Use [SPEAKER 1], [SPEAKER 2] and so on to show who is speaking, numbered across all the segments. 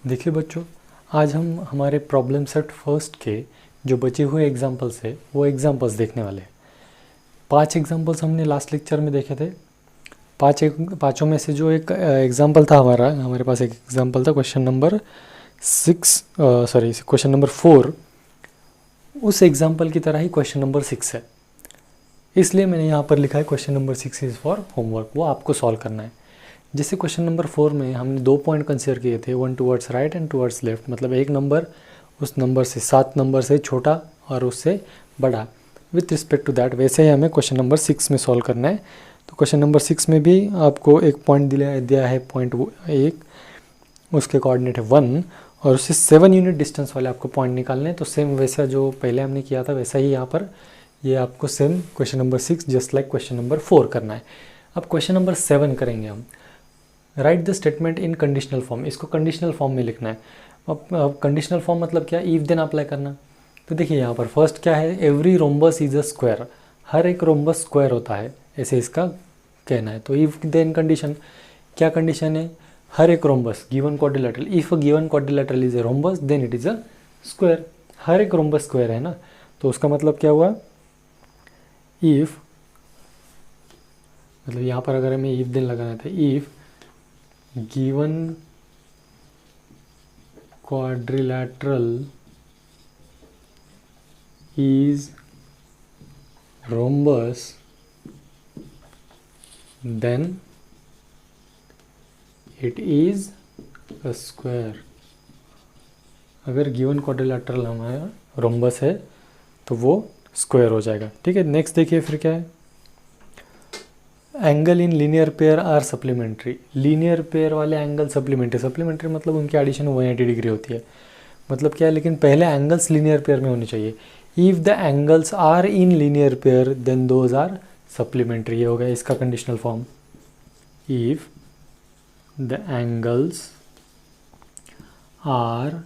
[SPEAKER 1] देखिए बच्चों, आज हम हमारे प्रॉब्लम सेट फर्स्ट के जो बचे हुए एग्जाम्पल्स है वो एग्जाम्पल्स देखने वाले हैं। 5 एग्जाम्पल्स हमने लास्ट लेक्चर में देखे थे। पाँचों में से जो एक एग्जाम्पल था हमारे पास एक एग्जाम्पल था क्वेश्चन नंबर 4। उस एग्जाम्पल की तरह ही क्वेश्चन नंबर 6 है, इसलिए मैंने यहाँ पर लिखा है question number 6 is for homework. वो आपको सॉल्व करना है। जैसे क्वेश्चन नंबर 4 में हमने 2 पॉइंट कंसिडर किए थे, 1 towards right and towards left, मतलब एक नंबर उस नंबर से 7 नंबर से छोटा और उससे बड़ा विथ रिस्पेक्ट टू दैट। वैसे ही हमें क्वेश्चन नंबर 6 में सॉल्व करना है। तो क्वेश्चन नंबर 6 में भी आपको एक पॉइंट दिया है, पॉइंट 1, उसके कोऑर्डिनेट है 1 और उससे 7 यूनिट डिस्टेंस वाले आपको पॉइंट निकालने हैं। तो सेम वैसा जो पहले हमने किया था वैसा ही यहाँ पर ये आपको same question number 6 just like question number 4 करना है। अब क्वेश्चन नंबर 7 करेंगे हम। Right the statement in conditional form. इसको कंडीशनल फॉर्म में लिखना है। अब कंडीशनल फॉर्म मतलब क्या, इफ देन अप्लाई करना। तो देखिए यहाँ पर फर्स्ट क्या है, every rhombus is a square. हर एक रोम्बस स्क्वायर होता है, ऐसे इसका कहना है। तो इफ देन कंडीशन, क्या कंडीशन है, हर एक rhombus given quadrilateral, if a given quadrilateral is a rhombus then it is a square. हर एक रोम्बस स्क्वायर है ना, तो उसका मतलब क्या हुआ, इफ, मतलब यहाँ पर अगर हमें इफ देन लगाना था, if given quadrilateral is rhombus then it is a square। अगर गिवन क्वाड्रिलेटरल हमारा रोम्बस है तो वो स्क्वायर हो जाएगा। ठीक है, नेक्स्ट देखिए फिर क्या है, angle in linear pair are supplementary. Linear pair वाले एंगल सप्लीमेंट्री मतलब उनकी एडिशन 180 डिग्री होती है। मतलब क्या है, लेकिन पहले एंगल्स लीनियर पेयर में होने चाहिए। If the angles are in linear pair then those are supplementary. ये हो गया इसका conditional form. If the angles are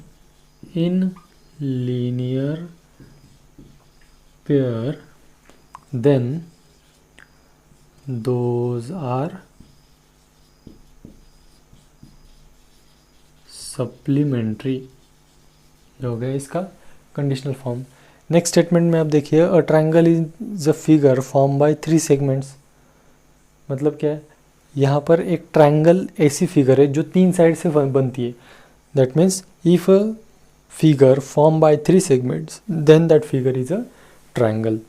[SPEAKER 1] in linear pair then those are supplementary। ये हो गया इसका कंडीशनल फॉर्म। नेक्स्ट स्टेटमेंट में आप देखिए, a triangle is a figure form by 3 segments. मतलब क्या है, यहाँ पर एक ट्रायंगल ऐसी फिगर है जो 3 साइड से बनती है। That means if a figure form by 3 segments then that figure is a triangle.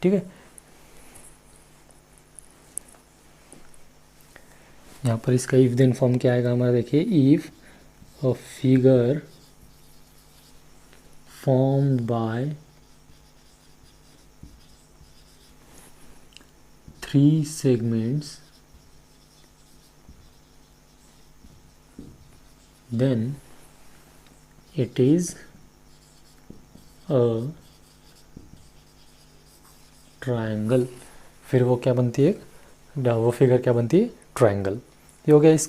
[SPEAKER 1] ठीक है, यहाँ पर इसका इफ देन फॉर्म क्या आएगा हमारा, देखिए, if a figure formed by 3 segments then it is a triangle. फिर वो क्या बनती है, वो फिगर क्या बनती है, ट्रायंगल। ये हो गया इस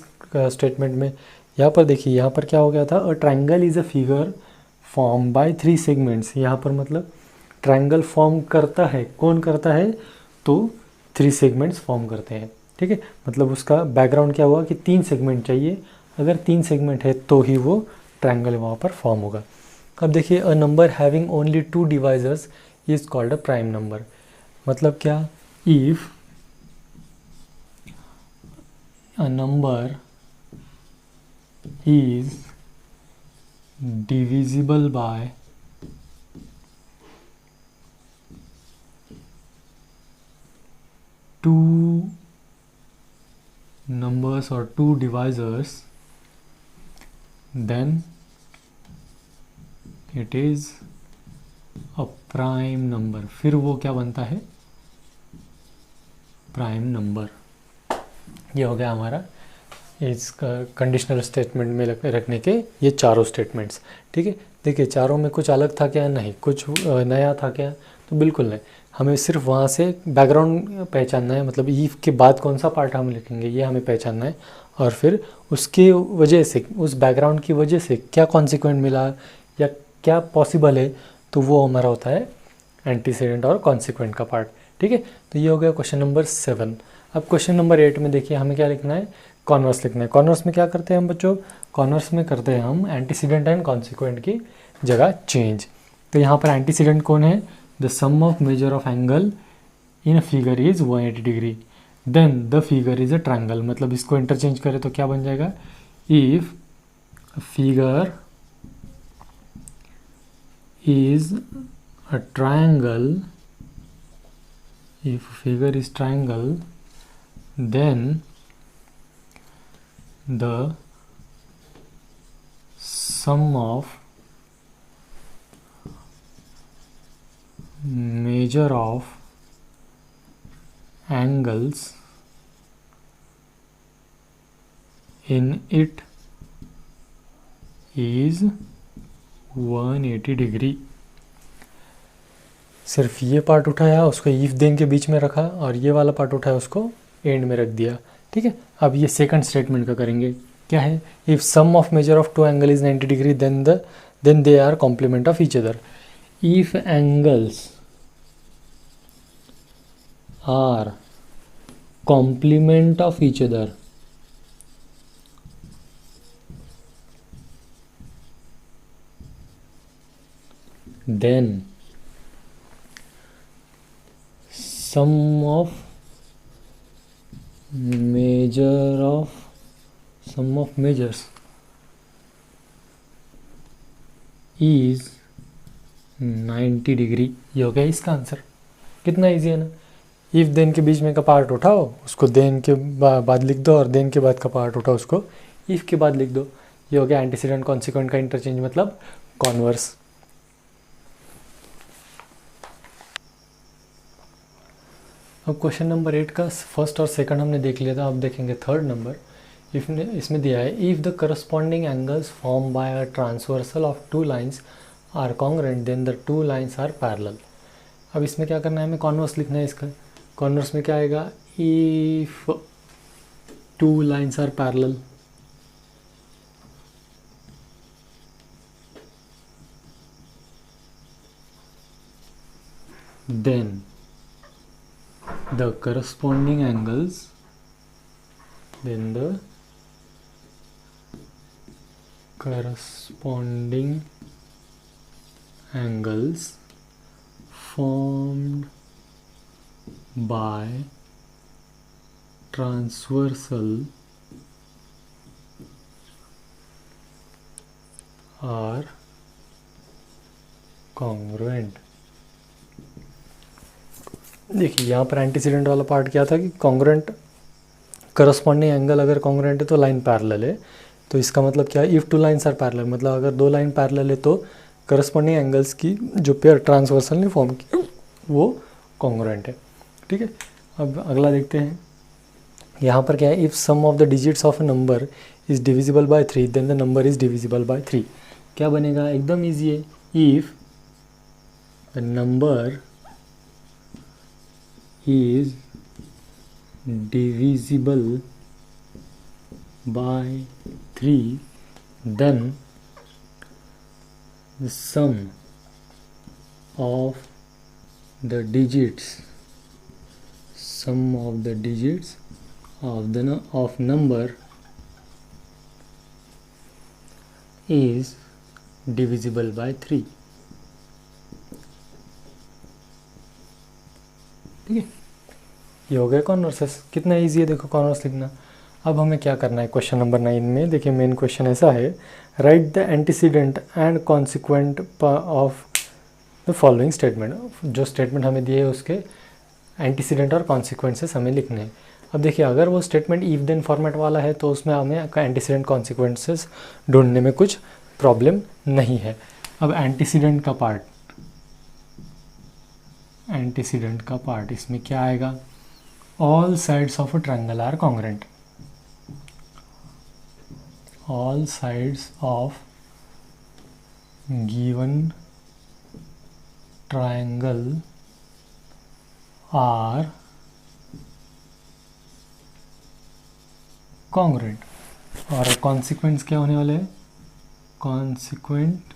[SPEAKER 1] स्टेटमेंट में। यहाँ पर देखिए, यहाँ पर क्या हो गया था, a triangle is a figure form by 3 segments. यहाँ पर मतलब ट्रायंगल फॉर्म करता है, कौन करता है, तो 3 सेगमेंट्स फॉर्म करते हैं। ठीक है, मतलब उसका बैकग्राउंड क्या हुआ कि 3 सेगमेंट चाहिए। अगर 3 सेगमेंट है तो ही वो ट्रायंगल वहाँ पर फॉर्म होगा। अब देखिए, a number having only 2 divisors is called a prime number. मतलब क्या, if a number is divisible by 2 numbers or 2 divisors then it is a prime number। फिर वो क्या बनता है, प्राइम नंबर। ये हो गया हमारा इस कंडीशनल स्टेटमेंट में रखने के ये चारों स्टेटमेंट्स। ठीक है, देखिए चारों में कुछ अलग था क्या, नहीं। कुछ नया था क्या, तो बिल्कुल नहीं। हमें सिर्फ वहाँ से बैकग्राउंड पहचानना है, मतलब ईफ के बाद कौन सा पार्ट हम लिखेंगे ये हमें पहचानना है। और फिर उसके वजह से, उस बैकग्राउंड की वजह से क्या कॉन्सिक्वेंट मिला या क्या पॉसिबल है, तो वो हमारा होता है एंटीसीडेंट और कॉन्सिक्वेंट का पार्ट। ठीक है, तो ये हो गया क्वेश्चन नंबर 7। अब क्वेश्चन नंबर 8 में देखिए हमें क्या लिखना है, कॉन्वर्स लिखना है। कॉन्वर्स में क्या करते हैं हम बच्चों, कॉन्वर्स में करते हैं हम एंटीसीडेंट एंड कॉन्सिक्वेंट की जगह चेंज। तो यहाँ पर एंटीसीडेंट कौन है, the sum of measure of angle in figure is 180 degree, then the figure is a triangle. मतलब इसको इंटरचेंज करें तो क्या बन जाएगा, if figure is a triangle, if figure is triangle, then the sum of measure of angles in it is 180 degree. सिर्फ ये part उठाया, उसको इफ देन के बीच में रखा, और ये वाला पार्ट उठाया उसको एंड में रख दिया। ठीक है, अब ये सेकंड स्टेटमेंट का करेंगे। क्या है, if sum of measure of two angle is 90 degree then they are complement of each other. If angles are complement of each other, then sum of measures is 90 degree. ये हो गया इसका answer. कितना easy है ना। If then के बीच में का पार्ट उठाओ, उसको देन के बाद लिख दो, और देन के बाद का पार्ट उठाओ, उसको इफ के बाद लिख दो। ये हो गया एंटीसीडेंट कॉन्सिक्वेंट का इंटरचेंज, मतलब कॉन्वर्स। अब क्वेश्चन नंबर 8 का फर्स्ट और सेकंड हमने देख लिया था, अब देखेंगे थर्ड नंबर। इसमें दिया है if the corresponding angles form by a transversal of two lines are congruent then the two lines are parallel. अब इसमें क्या करना है, हमें कॉन्वर्स लिखना है इसका। कॉन्वर्स में क्या आएगा, if two lines are parallel, then the corresponding angles, then the corresponding angles formed by transversal are congruent। देखिए यहाँ पर एंटीसीडेंट वाला पार्ट क्या था कि कॉन्ग्रुएंट, करस्पॉन्डिंग एंगल अगर कॉन्ग्रुएंट है तो लाइन पैरेलल है। तो इसका मतलब क्या है, if two lines are parallel, मतलब अगर दो लाइन पैरेलल है तो करस्पॉन्डिंग एंगल्स की जो पेयर ट्रांसवर्सल ने फॉर्म की वो कॉन्ग्रुएंट है। ठीक है, अब अगला देखते हैं। यहाँ पर क्या है, if sum of the digits of a number is divisible by 3 then the number is divisible by 3। क्या बनेगा, एकदम ईजी है। If the number is divisible by 3 then the sum of the digits of number is divisible by 3। ठीक है, ये हो गया कॉन्वर्सेस। कितना इजी है देखो कॉन्वर्स लिखना। अब हमें क्या करना है क्वेश्चन नंबर 9 में, देखिए मेन क्वेश्चन ऐसा है, right the antecedent and consequent of the following statement. जो स्टेटमेंट हमें दिए है उसके एंटीसीडेंट और कॉन्सिक्वेंसेस हमें लिखने हैं। अब देखिए अगर वो स्टेटमेंट इफ देन फॉर्मेट वाला है तो उसमें हमें एंटीसीडेंट कॉन्सिक्वेंसेस ढूंढने में कुछ प्रॉब्लम नहीं है। अब एंटीसीडेंट का पार्ट इसमें क्या आएगा, all sides of a triangle are congruent, all sides of given triangle are congruent. और कॉन्सिक्वेंस क्या होने वाले हैं, consequent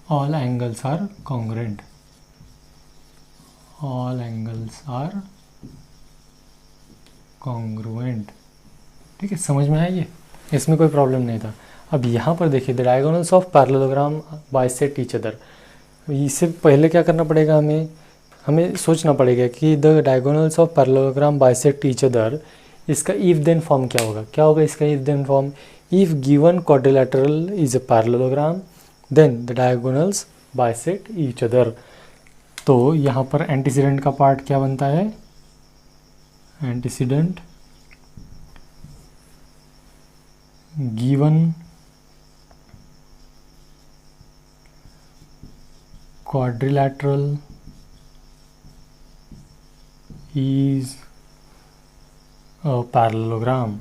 [SPEAKER 1] all angles are congruent, all angles are congruent. ठीक है, समझ में आया ये, इसमें कोई प्रॉब्लम नहीं था। अब यहाँ पर देखिए the diagonals of parallelogram bisect each other. इससे पहले क्या करना पड़ेगा, हमें सोचना पड़ेगा कि the diagonals of parallelogram bisect each other, इसका इफ देन फॉर्म क्या होगा इसका if then form, if given quadrilateral is a parallelogram then the diagonals bisect each other. तो यहाँ पर एंटीसीडेंट का पार्ट क्या बनता है, antecedent given quadrilateral is a parallelogram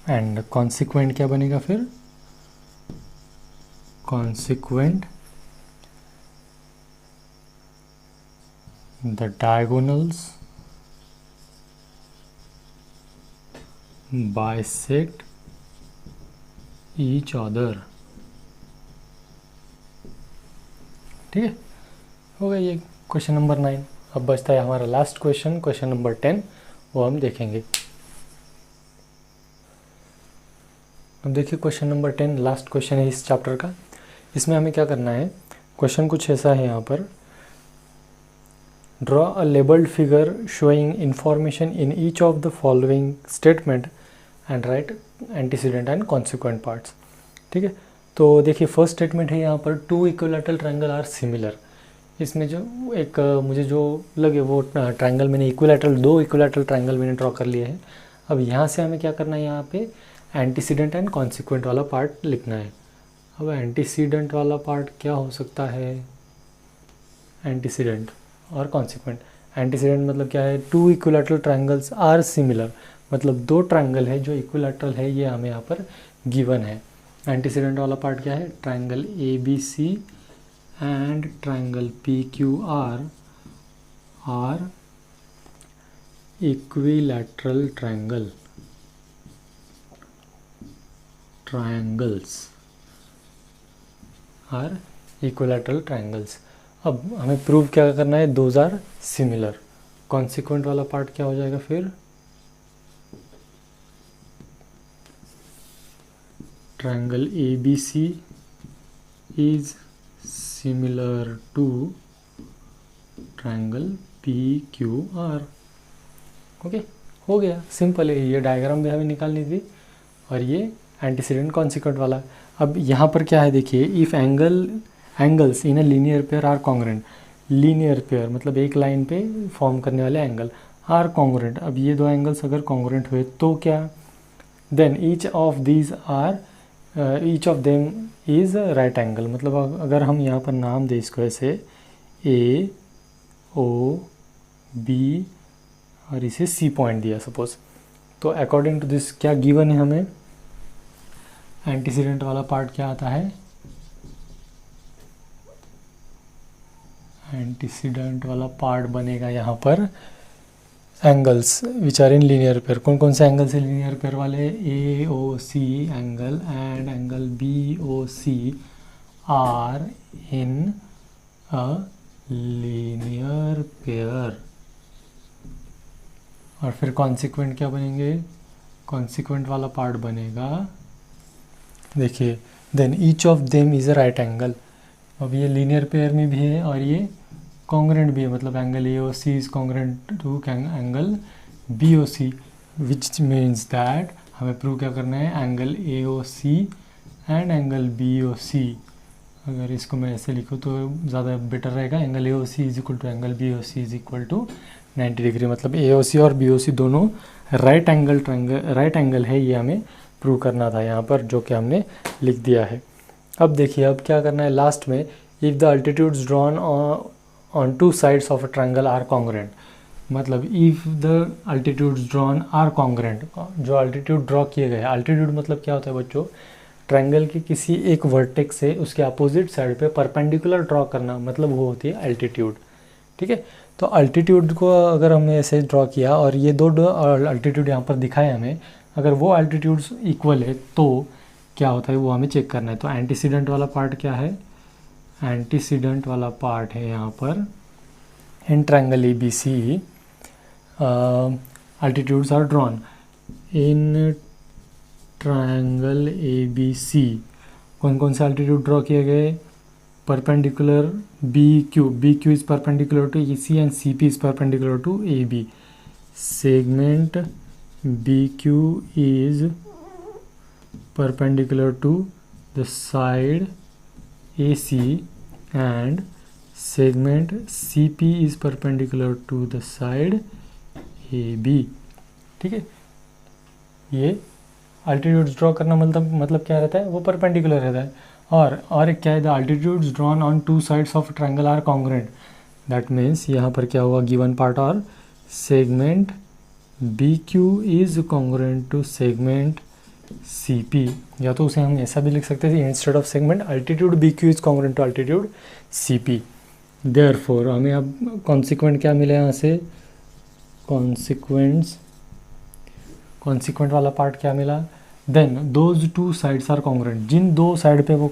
[SPEAKER 1] and consequent क्या बनेगा फिर, consequent the diagonals bisect each other। ठीक है, हो गया ये क्वेश्चन नंबर 9। अब बचता है हमारा लास्ट क्वेश्चन, क्वेश्चन नंबर 10, वो हम देखेंगे। अब देखिए क्वेश्चन नंबर 10 लास्ट क्वेश्चन है इस चैप्टर का। इसमें हमें क्या करना है, क्वेश्चन कुछ ऐसा है यहाँ पर, draw a labelled figure showing information in each of the following statement and write antecedent and consequent parts. ठीक है, तो देखिए फर्स्ट स्टेटमेंट है यहाँ पर, two equilateral triangle are similar. इसमें जो एक मुझे जो लगे वो ट्रायंगल मैंने इक्विलैटरल, दो इक्विलैटरल ट्रायंगल मैंने ड्रॉ कर लिए हैं। अब यहाँ से हमें क्या करना है, यहाँ पे एंटीसीडेंट एंड कॉन्सिक्वेंट वाला पार्ट लिखना है। अब एंटीसीडेंट वाला पार्ट क्या हो सकता है, एंटीसीडेंट और कॉन्सिक्वेंट। एंटीसीडेंट मतलब क्या है, two equilateral triangles are similar, मतलब दो ट्रायंगल है जो इक्विलैटरल है, ये हमें यहाँ पर गिवन है। एंटीसीडेंट वाला पार्ट क्या है, triangle A B C and triangle P Q R are equilateral triangles are equilateral triangles. अब हमें प्रूव क्या करना है, दोज आर सिमिलर। कॉन्सिक्वेंट वाला पार्ट क्या हो जाएगा फिर, triangle ABC is similar to triangle PQR। Okay, हो गया, सिंपल है। ये डायग्राम भी हमें निकालनी थी और ये एंटीसीडेंट कॉन्सिक्वेंट वाला। अब यहाँ पर क्या है देखिए, if angles in a linear pair are congruent. Linear pair मतलब एक लाइन पे फॉर्म करने वाले एंगल आर कॉन्ग्रुएंट। अब ये दो एंगल्स अगर कॉन्ग्रुएंट हुए तो क्या, then each of them is right angle. मतलब अगर हम यहाँ पर नाम दें इसको ऐसे ए ओ बी और इसे सी पॉइंट दिया सपोज, तो अकॉर्डिंग टू दिस क्या गिवन है हमें, एंटीसीडेंट वाला पार्ट क्या आता है, एंटीसीडेंट वाला पार्ट बनेगा यहाँ पर angles which are in linear pair. कौन कौन से एंगल्स है लीनियर पेयर वाले, A O C angle and angle B O C are in a linear pair. और फिर कॉन्सिक्वेंट क्या बनेंगे, कॉन्सिक्वेंट वाला पार्ट बनेगा देखिए, then each of them is a right angle. अब ये लीनियर पेयर में भी है और ये कॉन्ग्रुएंट भी है, मतलब angle A O C is congruent to angle B O C, which means that हमें प्रूव क्या करना है, angle A O C and angle B O C. अगर इसको मैं ऐसे लिखूँ तो ज़्यादा बेटर रहेगा, angle A O C is equal to angle B O C is equal to 90 degree. मतलब ए ओ सी और बी ओ सी दोनों राइट एंगल है, ये हमें प्रूव करना था यहाँ पर, जो कि हमने लिख दिया है। अब देखिए अब क्या करना है लास्ट में, if the altitudes drawn on two sides of a triangle are congruent. मतलब if the altitudes drawn are congruent, जो अल्टीट्यूड ड्रॉ किए गए, अल्टीट्यूड मतलब क्या होता है बच्चों, ट्रायंगल के किसी एक वर्टेक्स से उसके अपोजिट साइड पे परपेंडिकुलर ड्रॉ करना, मतलब वो होती है अल्टीट्यूड। ठीक है, तो अल्टीट्यूड को अगर हमने ऐसे ड्रॉ किया और ये दो अल्टीट्यूड यहाँ पर दिखाए हमें, अगर वो अल्टीट्यूड्स इक्वल है तो क्या होता है वो हमें चेक करना है। तो एंटीसीडेंट वाला पार्ट क्या है, एंटीसीडेंट वाला पार्ट है यहाँ पर in triangle ABC altitudes are drawn. In triangle ABC कौन कौन से अल्टीट्यूड ड्रॉ किए गए? Perpendicular BQ is perpendicular to EC and CP is perpendicular to AB. Segment BQ is perpendicular to the side AC and segment CP is perpendicular to the side AB. ठीक है, ये altitudes draw करना मतलब क्या रहता है? वो perpendicular रहता है. और एक क्या है? The altitudes drawn on two sides of triangle are congruent. That means यहाँ पर क्या हुआ? गिवन पार्ट और segment BQ is congruent to segment CP. या तो उसे हम ऐसा भी लिख सकते थे, instead of segment altitude BQ is congruent to altitude CP. Therefore हमें अब कॉन्सिक्वेंट क्या मिला यहाँ से? कॉन्सिक्वेंट वाला पार्ट क्या मिला? Then those two sides are congruent. जिन दो साइड पे वो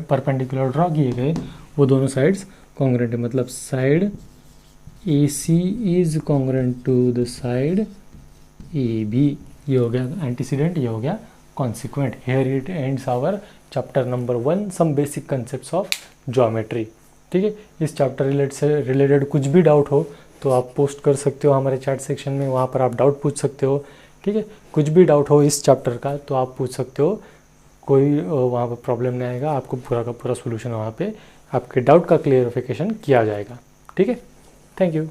[SPEAKER 1] परपेंडिकुलर ड्रॉ किए गए वो दोनों साइड्स कॉन्ग्रुएंट है. मतलब side AC is congruent to the side AB. ये हो गया एंटीसीडेंट, ये हो गया consequent. Here it ends our chapter number 1 some basic concepts of geometry. ठीक है, इस चैप्टर से रिलेटेड कुछ भी डाउट हो तो आप पोस्ट कर सकते हो हमारे चैट सेक्शन में, वहाँ पर आप डाउट पूछ सकते हो. ठीक है, कुछ भी डाउट हो इस चैप्टर का तो आप पूछ सकते हो, कोई वहाँ पर प्रॉब्लम नहीं आएगा. आपको पूरा का पूरा सोल्यूशन वहाँ पे आपके डाउट का क्लियरिफिकेशन किया जाएगा. ठीक है, थैंक यू.